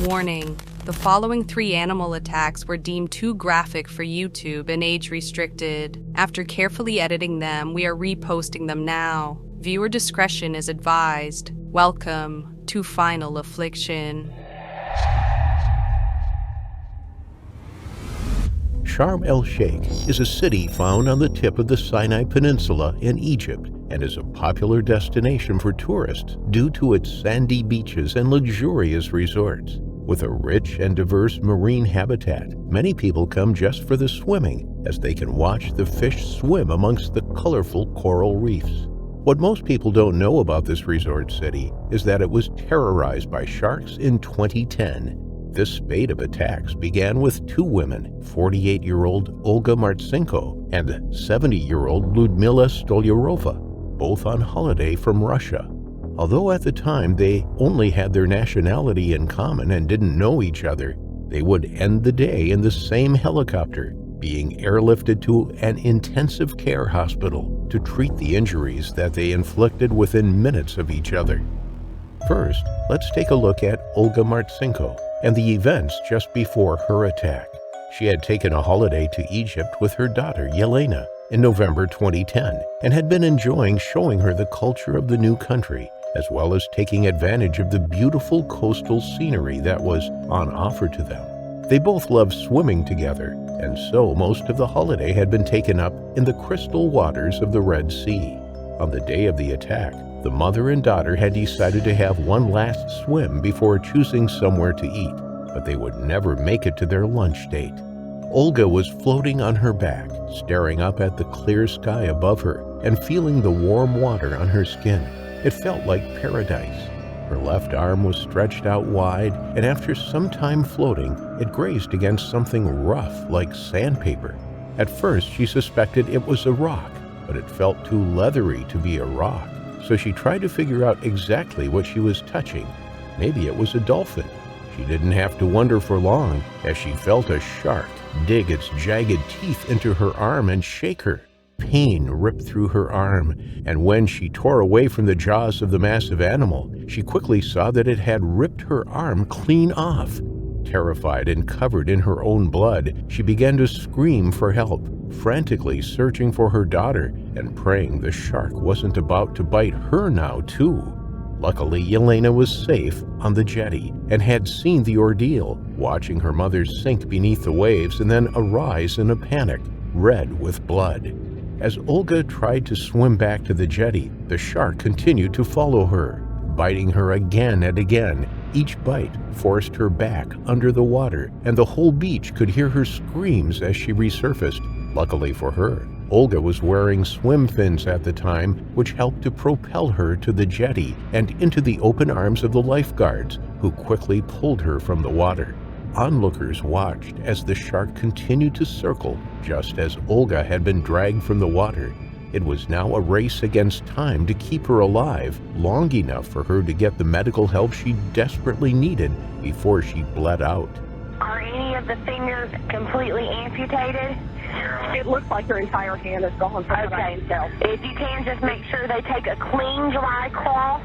Warning: the following 3 animal attacks were deemed too graphic for YouTube and age-restricted. After carefully editing them, we are reposting them now. Viewer discretion is advised. Welcome to Final Affliction. Sharm el-Sheikh is a city found on the tip of the Sinai Peninsula in Egypt and is a popular destination for tourists due to its sandy beaches and luxurious resorts. With a rich and diverse marine habitat, many people come just for the swimming, as they can watch the fish swim amongst the colorful coral reefs. What most people don't know about this resort city is that it was terrorized by sharks in 2010. This spate of attacks began with 2 women, 48-year-old Olga Martchenko and 70-year-old Lyudmila Stolyarova, both on holiday from Russia. Although at the time they only had their nationality in common and didn't know each other, they would end the day in the same helicopter, being airlifted to an intensive care hospital to treat the injuries that they inflicted within minutes of each other. First, let's take a look at Olga Martchenko and the events just before her attack. She had taken a holiday to Egypt with her daughter Yelena in November 2010 and had been enjoying showing her the culture of the new country, as well as taking advantage of the beautiful coastal scenery that was on offer to them. They both loved swimming together, and so most of the holiday had been taken up in the crystal waters of the Red Sea. On the day of the attack, the mother and daughter had decided to have one last swim before choosing somewhere to eat, but they would never make it to their lunch date. Olga was floating on her back, staring up at the clear sky above her and feeling the warm water on her skin. It felt like paradise. Her left arm was stretched out wide, and after some time floating, it grazed against something rough like sandpaper. At first, she suspected it was a rock, but it felt too leathery to be a rock. So she tried to figure out exactly what she was touching. Maybe it was a dolphin. She didn't have to wonder for long as she felt a shark dig its jagged teeth into her arm and shake her. Pain ripped through her arm, and when she tore away from the jaws of the massive animal, she quickly saw that it had ripped her arm clean off. Terrified and covered in her own blood, she began to scream for help, frantically searching for her daughter and praying the shark wasn't about to bite her now too. Luckily, Yelena was safe on the jetty and had seen the ordeal, watching her mother sink beneath the waves and then arise in a panic, red with blood. As Olga tried to swim back to the jetty, the shark continued to follow her, biting her again and again. Each bite forced her back under the water, and the whole beach could hear her screams as she resurfaced. Luckily for her, Olga was wearing swim fins at the time, which helped to propel her to the jetty and into the open arms of the lifeguards, who quickly pulled her from the water. Onlookers watched as the shark continued to circle, just as Olga had been dragged from the water. It was now a race against time to keep her alive, long enough for her to get the medical help she desperately needed before she bled out. Are any of the fingers completely amputated? It looks like her entire hand is gone. Okay, so if you can, just make sure they take a clean, dry cloth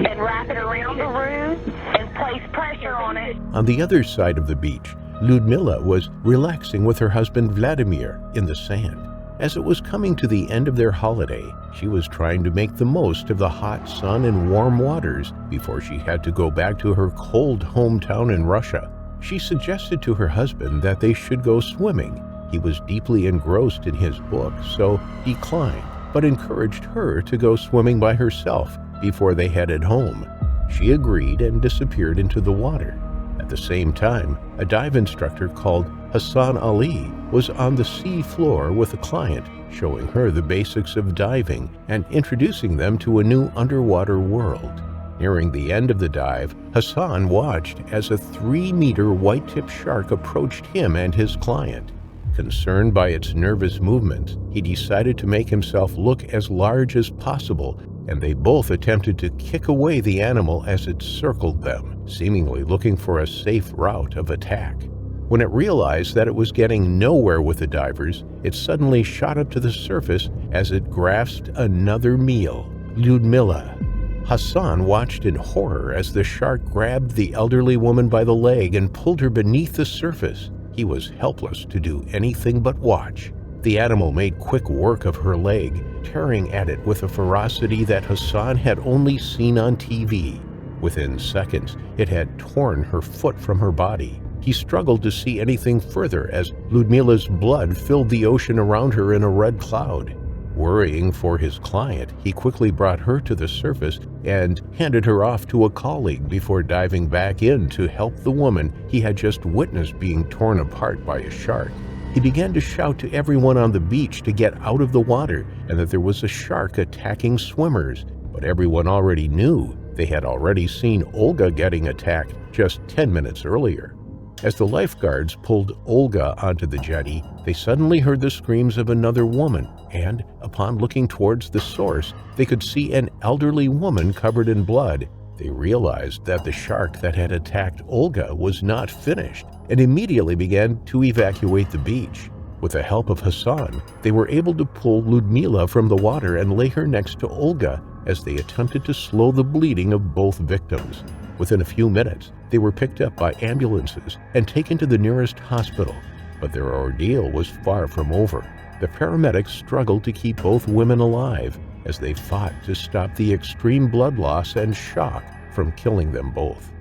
and wrap it around the wound and place pressure on it. On the other side of the beach, Lyudmila was relaxing with her husband Vladimir in the sand. As it was coming to the end of their holiday, she was trying to make the most of the hot sun and warm waters before she had to go back to her cold hometown in Russia. She suggested to her husband that they should go swimming. He was deeply engrossed in his book, so declined, but encouraged her to go swimming by herself before they headed home. She agreed and disappeared into the water. At the same time, a dive instructor called Hassan Ali was on the sea floor with a client, showing her the basics of diving and introducing them to a new underwater world. Nearing the end of the dive, Hassan watched as a 3-meter white-tipped shark approached him and his client. Concerned by its nervous movements, he decided to make himself look as large as possible, and they both attempted to kick away the animal as it circled them, seemingly looking for a safe route of attack. When it realized that it was getting nowhere with the divers, it suddenly shot up to the surface as it grasped another meal, Lyudmila. Hassan watched in horror as the shark grabbed the elderly woman by the leg and pulled her beneath the surface. He was helpless to do anything but watch. The animal made quick work of her leg, tearing at it with a ferocity that Hassan had only seen on TV. Within seconds, it had torn her foot from her body. He struggled to see anything further as Ludmila's blood filled the ocean around her in a red cloud. Worrying for his client, he quickly brought her to the surface and handed her off to a colleague before diving back in to help the woman he had just witnessed being torn apart by a shark. He began to shout to everyone on the beach to get out of the water and that there was a shark attacking swimmers, but everyone already knew. They had already seen Olga getting attacked just 10 minutes earlier. As the lifeguards pulled Olga onto the jetty, they suddenly heard the screams of another woman, and upon looking towards the source, they could see an elderly woman covered in blood. They realized that the shark that had attacked Olga was not finished, and immediately began to evacuate the beach. With the help of Hassan, they were able to pull Ludmila from the water and lay her next to Olga as they attempted to slow the bleeding of both victims. Within a few minutes, they were picked up by ambulances and taken to the nearest hospital, but their ordeal was far from over. The paramedics struggled to keep both women alive as they fought to stop the extreme blood loss and shock from killing them both.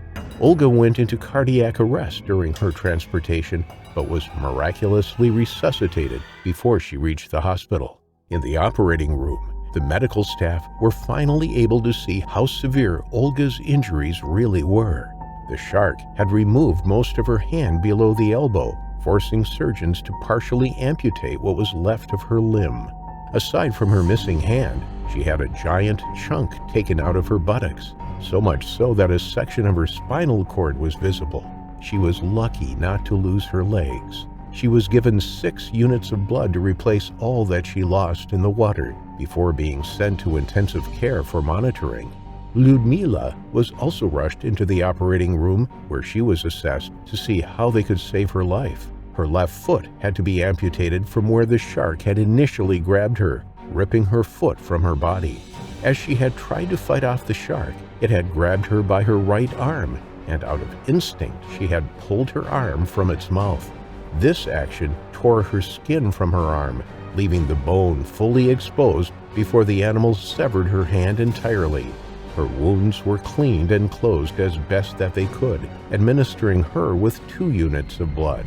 Olga went into cardiac arrest during her transportation, but was miraculously resuscitated before she reached the hospital. In the operating room, the medical staff were finally able to see how severe Olga's injuries really were. The shark had removed most of her hand below the elbow, forcing surgeons to partially amputate what was left of her limb. Aside from her missing hand, she had a giant chunk taken out of her buttocks, so much so that a section of her spinal cord was visible. She was lucky not to lose her legs. She was given 6 units of blood to replace all that she lost in the water before being sent to intensive care for monitoring. Ludmila was also rushed into the operating room where she was assessed to see how they could save her life. Her left foot had to be amputated from where the shark had initially grabbed her, ripping her foot from her body. As she had tried to fight off the shark, it had grabbed her by her right arm, and out of instinct, she had pulled her arm from its mouth. This action tore her skin from her arm, leaving the bone fully exposed before the animal severed her hand entirely. Her wounds were cleaned and closed as best that they could, administering her with 2 units of blood.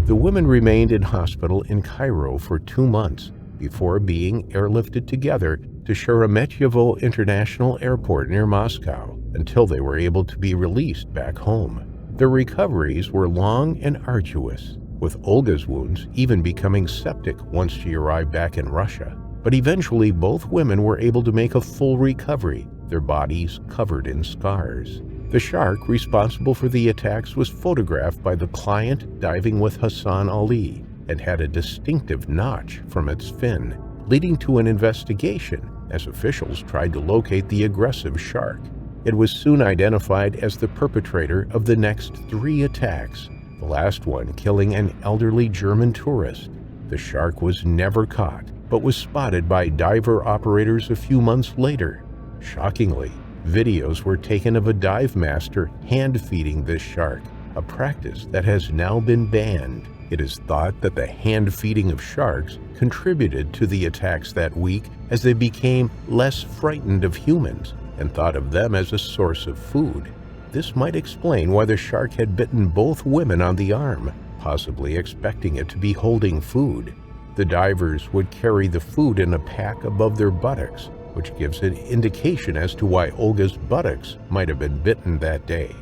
The women remained in hospital in Cairo for 2 months before being airlifted together to Sheremetyevo International Airport near Moscow until they were able to be released back home. Their recoveries were long and arduous, with Olga's wounds even becoming septic once she arrived back in Russia. But eventually both women were able to make a full recovery, their bodies covered in scars. The shark responsible for the attacks was photographed by the client diving with Hassan Ali and had a distinctive notch from its fin, leading to an investigation as officials tried to locate the aggressive shark. It was soon identified as the perpetrator of the next 3 attacks, the last one killing an elderly German tourist. The shark was never caught, but was spotted by diver operators a few months later. Shockingly, videos were taken of a dive master hand-feeding this shark, a practice that has now been banned. It is thought that the hand-feeding of sharks contributed to the attacks that week as they became less frightened of humans and thought of them as a source of food. This might explain why the shark had bitten both women on the arm, possibly expecting it to be holding food. The divers would carry the food in a pack above their buttocks, which gives an indication as to why Olga's buttocks might have been bitten that day.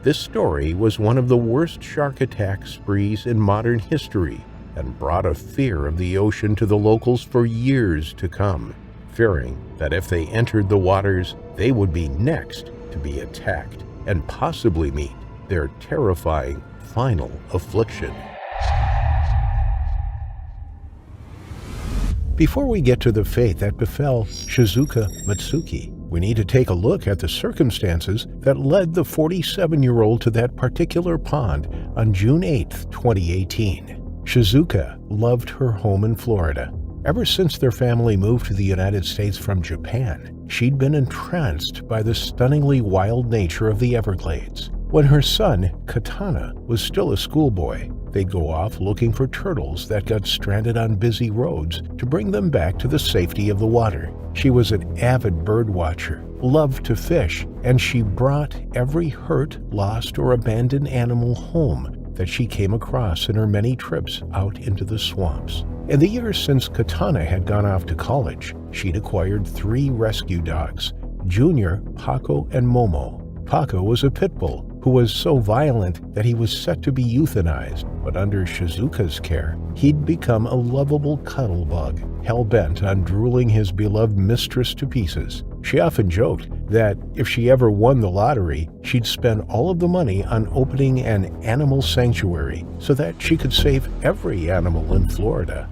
This story was one of the worst shark attack sprees in modern history and brought a fear of the ocean to the locals for years to come, fearing that if they entered the waters, they would be next to be attacked and possibly meet their terrifying final affliction. Before we get to the fate that befell Shizuka Matsuki, we need to take a look at the circumstances that led the 47-year-old to that particular pond on June 8, 2018. Shizuka loved her home in Florida. Ever since their family moved to the United States from Japan, she'd been entranced by the stunningly wild nature of the Everglades. When her son, Katana, was still a schoolboy, they'd go off looking for turtles that got stranded on busy roads to bring them back to the safety of the water. She was an avid bird watcher, loved to fish, and she brought every hurt, lost, or abandoned animal home that she came across in her many trips out into the swamps. In the years since Katana had gone off to college, she'd acquired 3 rescue dogs, Junior, Paco, and Momo. Paco was a pit bull who was so violent that he was set to be euthanized, but under Shizuka's care, he'd become a lovable cuddle bug, hell-bent on drooling his beloved mistress to pieces. She often joked that if she ever won the lottery, she'd spend all of the money on opening an animal sanctuary so that she could save every animal in Florida.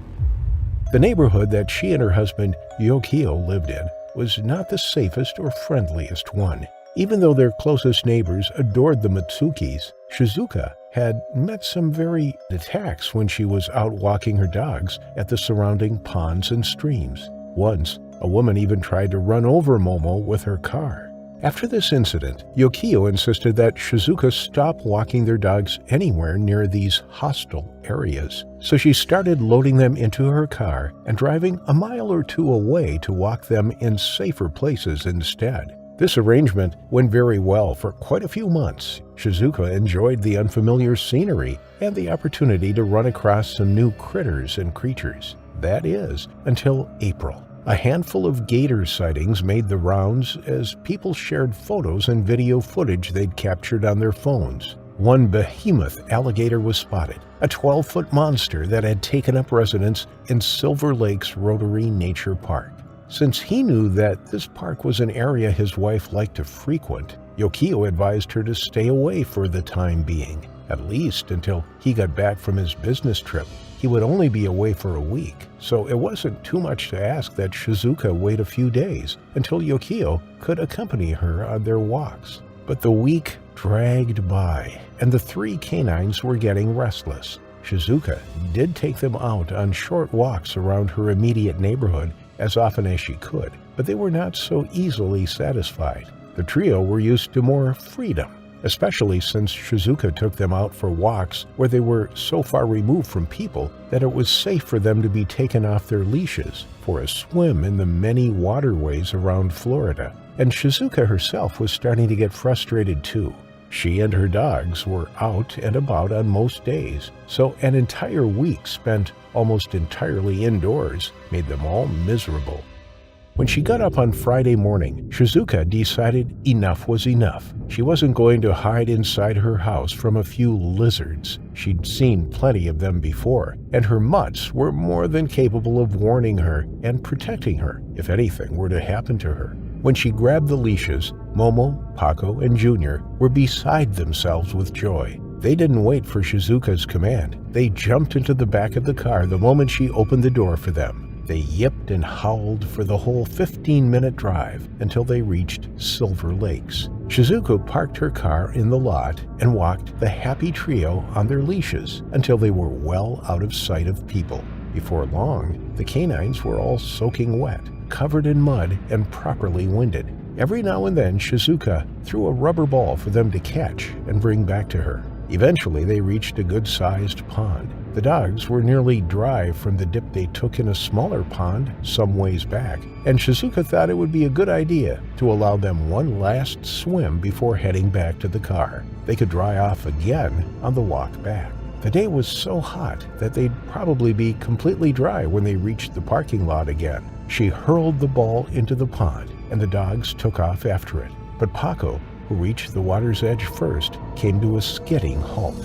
The neighborhood that she and her husband, Yokio, lived in was not the safest or friendliest one. Even though their closest neighbors adored the Matsukis, Shizuka had met some very attacks when she was out walking her dogs at the surrounding ponds and streams. Once, a woman even tried to run over Momo with her car. After this incident, Yokio insisted that Shizuka stop walking their dogs anywhere near these hostile areas. So she started loading them into her car and driving a mile or 2 away to walk them in safer places instead. This arrangement went very well for quite a few months. Shizuka enjoyed the unfamiliar scenery and the opportunity to run across some new critters and creatures. That is, until April. A handful of gator sightings made the rounds as people shared photos and video footage they'd captured on their phones. One behemoth alligator was spotted, a 12-foot monster that had taken up residence in Silver Lake's Rotary Nature Park. Since he knew that this park was an area his wife liked to frequent, Yokio advised her to stay away for the time being, at least until he got back from his business trip. He would only be away for a week, so it wasn't too much to ask that Shizuka wait a few days until Yokio could accompany her on their walks. But the week dragged by, and the 3 canines were getting restless. Shizuka did take them out on short walks around her immediate neighborhood as often as she could, but they were not so easily satisfied. The trio were used to more freedom, especially since Shizuka took them out for walks where they were so far removed from people that it was safe for them to be taken off their leashes for a swim in the many waterways around Florida. And Shizuka herself was starting to get frustrated too. She and her dogs were out and about on most days, so an entire week spent almost entirely indoors made them all miserable. When she got up on Friday morning, Shizuka decided enough was enough. She wasn't going to hide inside her house from a few lizards. She'd seen plenty of them before, and her mutts were more than capable of warning her and protecting her if anything were to happen to her. When she grabbed the leashes, Momo, Paco, and Junior were beside themselves with joy. They didn't wait for Shizuka's command. They jumped into the back of the car the moment she opened the door for them. They yipped and howled for the whole 15-minute drive until they reached Silver Lakes. Shizuka parked her car in the lot and walked the happy trio on their leashes until they were well out of sight of people. Before long, the canines were all soaking wet, covered in mud, and properly winded. Every now and then, Shizuka threw a rubber ball for them to catch and bring back to her. Eventually, they reached a good-sized pond. The dogs were nearly dry from the dip they took in a smaller pond some ways back, and Shizuka thought it would be a good idea to allow them one last swim before heading back to the car. They could dry off again on the walk back. The day was so hot that they'd probably be completely dry when they reached the parking lot again. She hurled the ball into the pond, and the dogs took off after it. But Paco, who reached the water's edge first, came to a skidding halt.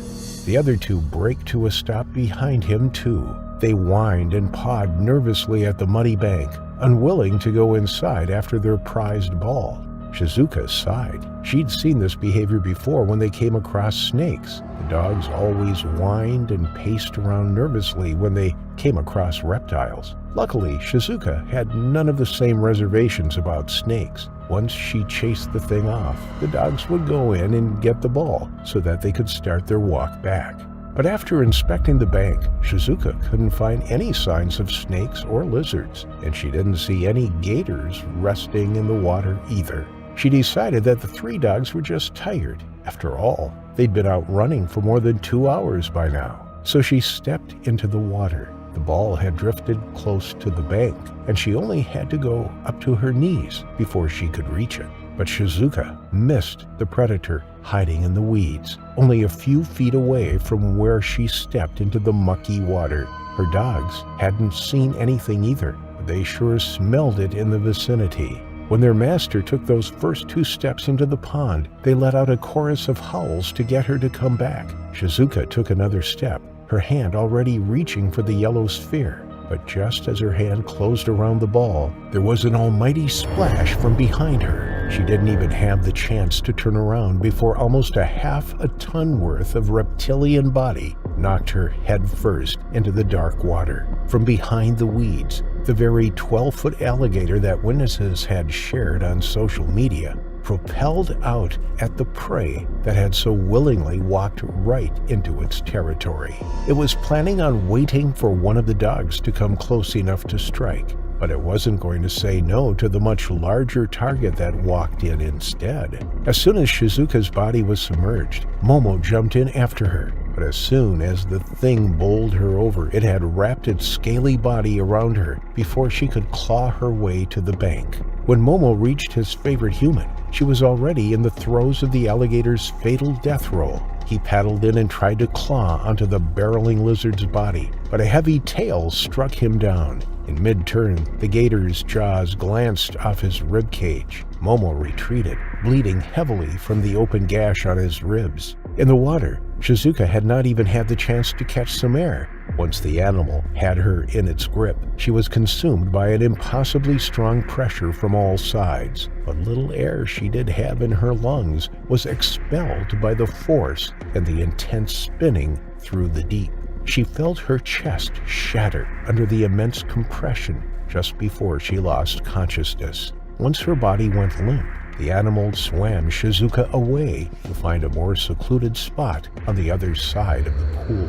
The other 2 braked to a stop behind him, too. They whined and pawed nervously at the muddy bank, unwilling to go inside after their prized ball. Shizuka sighed. She'd seen this behavior before when they came across snakes. The dogs always whined and paced around nervously when they came across reptiles. Luckily, Shizuka had none of the same reservations about snakes. Once she chased the thing off, the dogs would go in and get the ball so that they could start their walk back. But after inspecting the bank, Shizuka couldn't find any signs of snakes or lizards, and she didn't see any gators resting in the water either. She decided that the three dogs were just tired. After all, they'd been out running for more than 2 hours by now. So she stepped into the water. The ball had drifted close to the bank, and she only had to go up to her knees before she could reach it. But Shizuka missed the predator hiding in the weeds, only a few feet away from where she stepped into the mucky water. Her dogs hadn't seen anything either, but they sure smelled it in the vicinity. When their master took those first 2 steps into the pond, they let out a chorus of howls to get her to come back. Shizuka took another step, her hand already reaching for the yellow sphere. But just as her hand closed around the ball, there was an almighty splash from behind her. She didn't even have the chance to turn around before almost a half a ton worth of reptilian body knocked her head first into the dark water. From behind the weeds, the very 12-foot alligator that witnesses had shared on social media propelled out at the prey that had so willingly walked right into its territory. It was planning on waiting for one of the dogs to come close enough to strike, but it wasn't going to say no to the much larger target that walked in instead. As soon as Shizuka's body was submerged, Momo jumped in after her. But as soon as the thing bowled her over, it had wrapped its scaly body around her before she could claw her way to the bank. When Momo reached his favorite human, she was already in the throes of the alligator's fatal death roll. He paddled in and tried to claw onto the barreling lizard's body, but a heavy tail struck him down. In mid-turn, the gator's jaws glanced off his rib cage. Momo retreated, bleeding heavily from the open gash on his ribs. In the water, Shizuka had not even had the chance to catch some air. Once the animal had her in its grip, she was consumed by an impossibly strong pressure from all sides. What little air she did have in her lungs was expelled by the force and the intense spinning through the deep. She felt her chest shatter under the immense compression just before she lost consciousness. Once her body went limp, the animal swam Shizuka away to find a more secluded spot on the other side of the pool.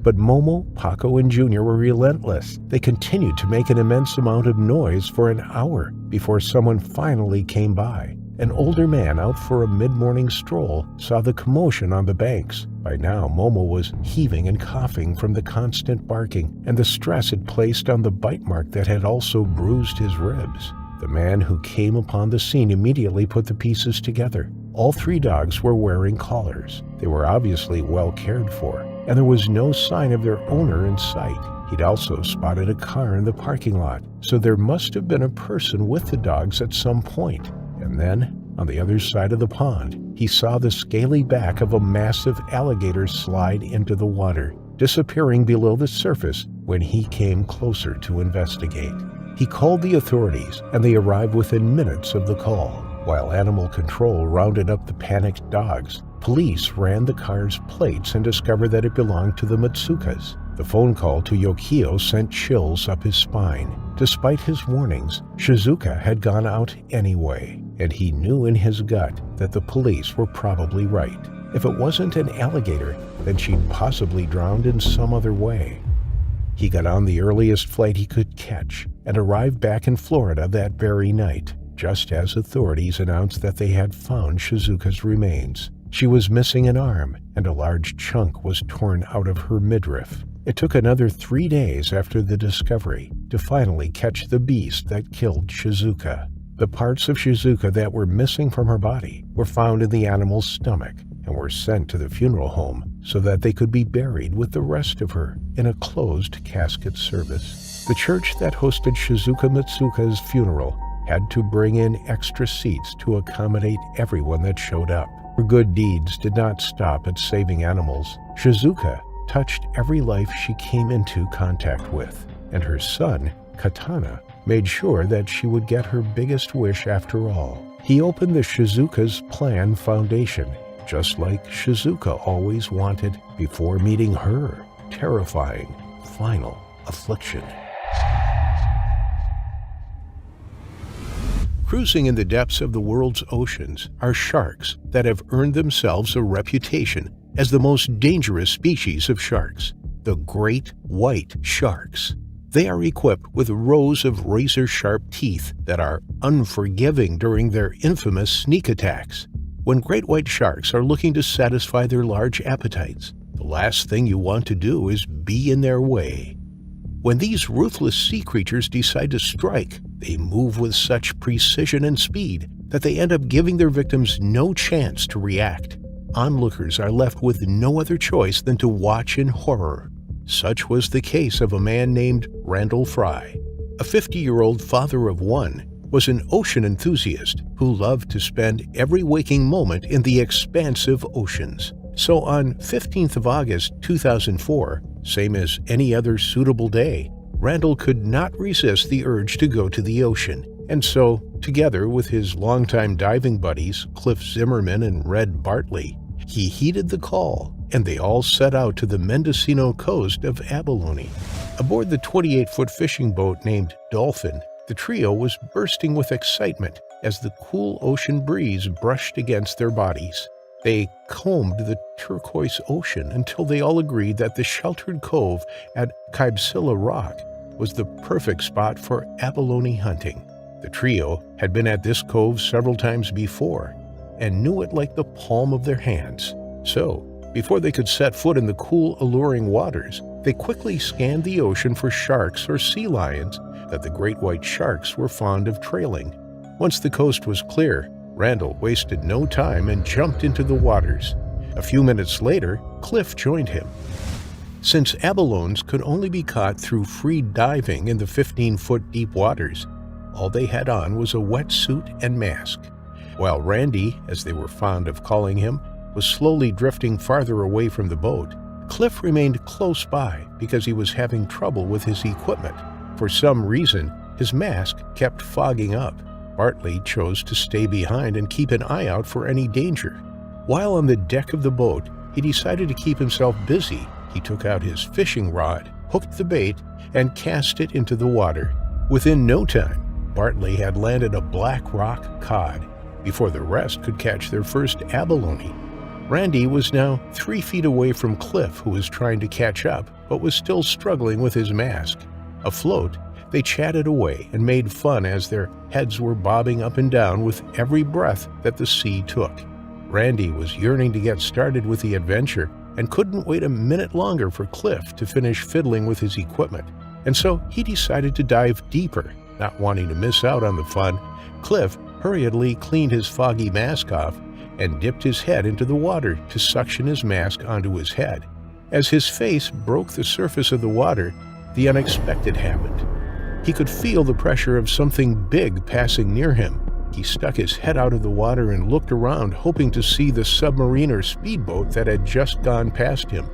But Momo, Paco, and Junior were relentless. They continued to make an immense amount of noise for an hour before someone finally came by. An older man out for a mid-morning stroll saw the commotion on the banks. By now, Momo was heaving and coughing from the constant barking and the stress it placed on the bite mark that had also bruised his ribs. The man who came upon the scene immediately put the pieces together. All 3 dogs were wearing collars. They were obviously well cared for, and there was no sign of their owner in sight. He'd also spotted a car in the parking lot, so there must have been a person with the dogs at some point. And then, on the other side of the pond, he saw the scaly back of a massive alligator slide into the water, disappearing below the surface when he came closer to investigate. He called the authorities, and they arrived within minutes of the call. While animal control rounded up the panicked dogs, police ran the car's plates and discovered that it belonged to the Matsukas. The phone call to Yokio sent chills up his spine. Despite his warnings, Shizuka had gone out anyway, and he knew in his gut that the police were probably right. If it wasn't an alligator, then she'd possibly drowned in some other way. He got on the earliest flight he could catch and arrived back in Florida that very night, just as authorities announced that they had found Shizuka's remains. She was missing an arm, and a large chunk was torn out of her midriff. It took another 3 days after the discovery to finally catch the beast that killed Shizuka. The parts of Shizuka that were missing from her body were found in the animal's stomach and were sent to the funeral home so that they could be buried with the rest of her in a closed casket service. The church that hosted Shizuka Matsuka's funeral had to bring in extra seats to accommodate everyone that showed up. Her good deeds did not stop at saving animals. Shizuka touched every life she came into contact with, and her son, Katana, made sure that she would get her biggest wish after all. He opened the Shizuka's Plan Foundation, just like Shizuka always wanted before meeting her terrifying final affliction. Cruising in the depths of the world's oceans are sharks that have earned themselves a reputation as the most dangerous species of sharks, the great white sharks. They are equipped with rows of razor-sharp teeth that are unforgiving during their infamous sneak attacks. When great white sharks are looking to satisfy their large appetites, the last thing you want to do is be in their way. When these ruthless sea creatures decide to strike, they move with such precision and speed that they end up giving their victims no chance to react. Onlookers are left with no other choice than to watch in horror. Such was the case of a man named Randall Fry. A 50-year-old father of one was an ocean enthusiast who loved to spend every waking moment in the expansive oceans. So on 15th of August 2004, same as any other suitable day, Randall could not resist the urge to go to the ocean, and so, together with his longtime diving buddies Cliff Zimmerman and Red Bartley, he heeded the call, and they all set out to the Mendocino coast of abalone. Aboard the 28-foot fishing boat named Dolphin, the trio was bursting with excitement as the cool ocean breeze brushed against their bodies. They combed the turquoise ocean until they all agreed that the sheltered cove at Kybsilla Rock was the perfect spot for abalone hunting. The trio had been at this cove several times before and knew it like the palm of their hands. So, before they could set foot in the cool, alluring waters, they quickly scanned the ocean for sharks or sea lions that the great white sharks were fond of trailing. Once the coast was clear, Randall wasted no time and jumped into the waters. A few minutes later, Cliff joined him. Since abalones could only be caught through free diving in the 15-foot deep waters, all they had on was a wetsuit and mask. While Randy, as they were fond of calling him, was slowly drifting farther away from the boat, Cliff remained close by because he was having trouble with his equipment. For some reason, his mask kept fogging up. Bartley chose to stay behind and keep an eye out for any danger. While on the deck of the boat, he decided to keep himself busy. He took out his fishing rod, hooked the bait, and cast it into the water. Within no time, Bartley had landed a black rock cod before the rest could catch their first abalone. Randy was now 3 feet away from Cliff, who was trying to catch up, but was still struggling with his mask. Afloat, they chatted away and made fun as their heads were bobbing up and down with every breath that the sea took. Randy was yearning to get started with the adventure and couldn't wait a minute longer for Cliff to finish fiddling with his equipment, and so he decided to dive deeper. Not wanting to miss out on the fun, Cliff hurriedly cleaned his foggy mask off and dipped his head into the water to suction his mask onto his head. As his face broke the surface of the water, the unexpected happened. He could feel the pressure of something big passing near him. He stuck his head out of the water and looked around, hoping to see the submarine or speedboat that had just gone past him.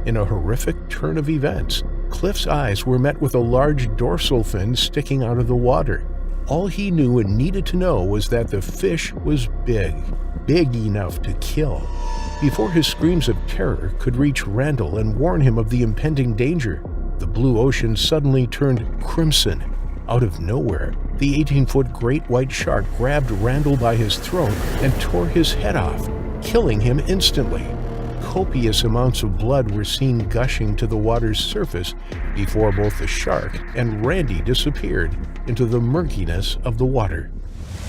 In a horrific turn of events, Cliff's eyes were met with a large dorsal fin sticking out of the water. All he knew and needed to know was that the fish was big enough to kill. Before his screams of terror could reach Randall and warn him of the impending danger, the blue ocean suddenly turned crimson. Out of nowhere, the 18-foot great white shark grabbed Randall by his throat and tore his head off, killing him instantly. Copious amounts of blood were seen gushing to the water's surface before both the shark and Randy disappeared into the murkiness of the water.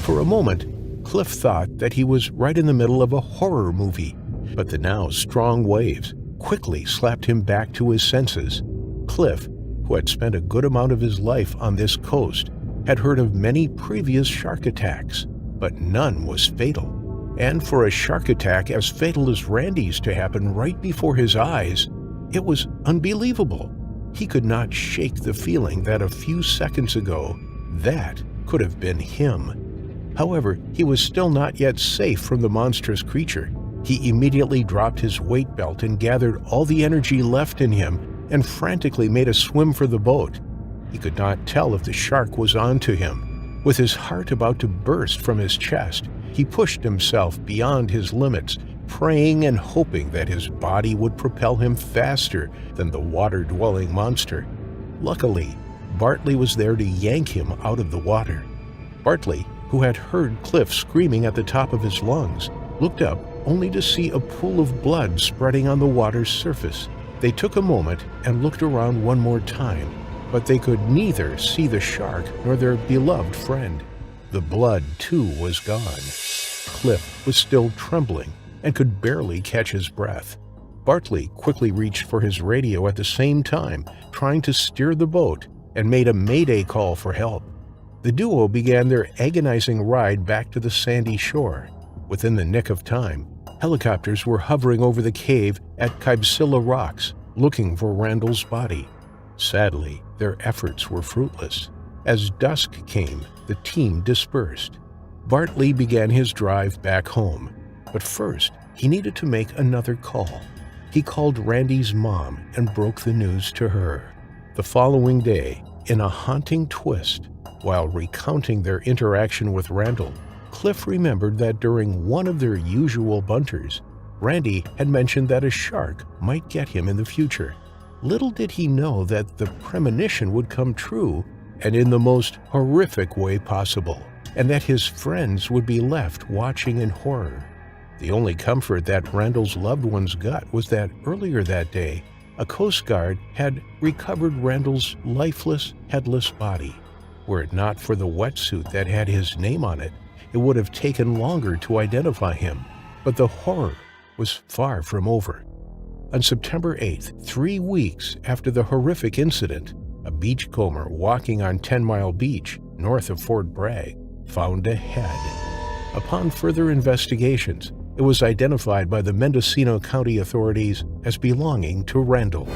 For a moment, Cliff thought that he was right in the middle of a horror movie, but the now strong waves quickly slapped him back to his senses. Cliff, who had spent a good amount of his life on this coast, had heard of many previous shark attacks, but none was fatal. And for a shark attack as fatal as Randy's to happen right before his eyes, it was unbelievable. He could not shake the feeling that a few seconds ago, that could have been him. However, he was still not yet safe from the monstrous creature. He immediately dropped his weight belt and gathered all the energy left in him and frantically made a swim for the boat. He could not tell if the shark was on to him. With his heart about to burst from his chest, he pushed himself beyond his limits, praying and hoping that his body would propel him faster than the water-dwelling monster. Luckily, Bartley was there to yank him out of the water. Bartley, who who had heard Cliff screaming at the top of his lungs, looked up only to see a pool of blood spreading on the water's surface. They took a moment and looked around one more time, but they could neither see the shark nor their beloved friend. The blood, too, was gone. Cliff was still trembling and could barely catch his breath. Bartley quickly reached for his radio at the same time, trying to steer the boat, and made a mayday call for help. The duo began their agonizing ride back to the sandy shore. Within the nick of time, helicopters were hovering over the cave at Kybsilla Rocks, looking for Randall's body. Sadly, their efforts were fruitless. As dusk came, the team dispersed. Bartley began his drive back home, but first he needed to make another call. He called Randy's mom and broke the news to her. The following day, in a haunting twist, while recounting their interaction with Randall, Cliff remembered that during one of their usual bunters, Randy had mentioned that a shark might get him in the future. Little did he know that the premonition would come true, and in the most horrific way possible, and that his friends would be left watching in horror. The only comfort that Randall's loved ones got was that earlier that day, a Coast Guard had recovered Randall's lifeless, headless body. Were it not for the wetsuit that had his name on it, it would have taken longer to identify him. But the horror was far from over. On September 8th, 3 weeks after the horrific incident, a beachcomber walking on 10 Mile Beach, north of Fort Bragg, found a head. Upon further investigations, it was identified by the Mendocino County authorities as belonging to Randall.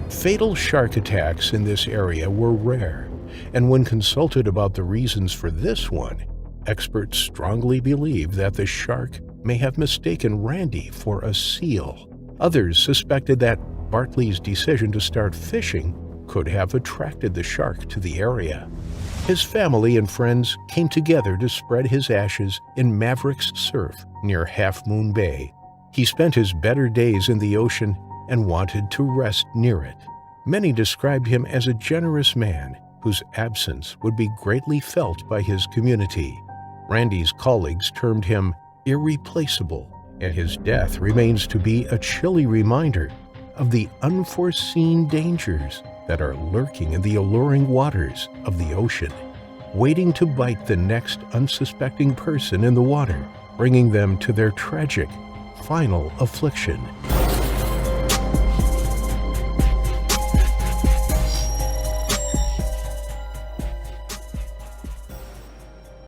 Fatal shark attacks in this area were rare, and when consulted about the reasons for this one, experts strongly believe that the shark may have mistaken Randy for a seal. Others suspected that Bartley's decision to start fishing could have attracted the shark to the area. His family and friends came together to spread his ashes in Maverick's Surf near Half Moon Bay. He spent his better days in the ocean and wanted to rest near it. Many described him as a generous man whose absence would be greatly felt by his community. Randy's colleagues termed him irreplaceable, and his death remains to be a chilly reminder of the unforeseen dangers that are lurking in the alluring waters of the ocean, waiting to bite the next unsuspecting person in the water, bringing them to their tragic, final affliction.